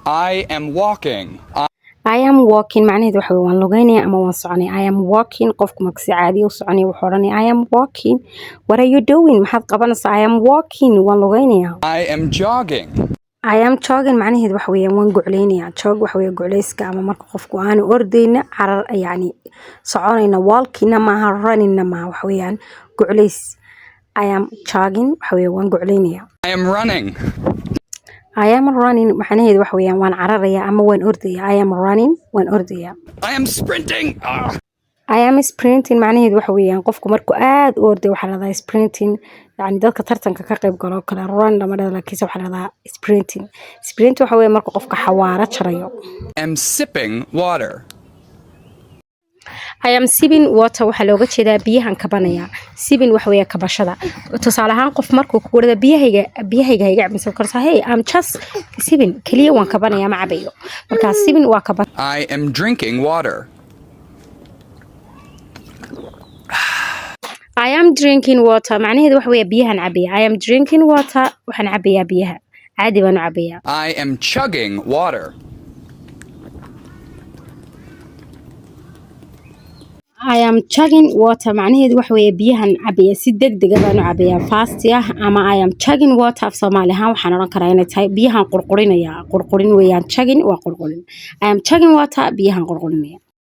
I am walking. I am walking معناheedu waxa weeye waan lugeynaya ama waan soconaya. I am walking qofku marka si caadi u soconaya wuxuu oranaya I am walking. What are you doing? maxaad qabanaysaa? I am walking waan lugeynaya. I am jogging. I am jogging معناheedu waxa weeye waan gocleynaya. Jog waxa weeye gocleyska ama marka qofku aanu ordayna carar yani soconayna walking maaha running maaha waxa weeyaan gocleys. I am jogging waxa weeye waan gocleynaya. I am running. I am running macnaheedu waxa weeyaan waan cararaya ama waan ordaya. I am running waan ordaya. I am sprinting. I am sprinting macnaheedu waxa weeyaan qofku markuu aad u orday waxa la yiraahdaa sprinting yani dadka tartanka ka qayb galo kala run lama dhada laakiin waxa la yiraahdaa sprinting. Sprint waxa weeye marka qofka xawaara jarayo. I am sipping water. I am sipping water waxa looga jeedaa biyahan kabanaya. Sipping waxa weeye kabashada. Tusaale ahaan qof markuu ku warada biyahayga iga cabsan kartaa hey I'm just sipping kaliya waan kabanaya ma cabayo. Marka sipping waa kabad. I am drinking water. I am drinking water macnaheedu waxa weeye biyahan cabaya. I am drinking water waxaan cabayaa biyaha. Caadi baan u cabayaa. I am chugging water. I am chugging water macnaheedu waxa weeye biyahan cabaya si degdeg ah baan u cabayaa fast ah ama I am chugging water af Soomaali ahaan waxaan oran karaa inay tahay biyahan qurqurinaya qurqurin weeyaan chugging waa qurqurin I am chugging water biyahan qurqurinaya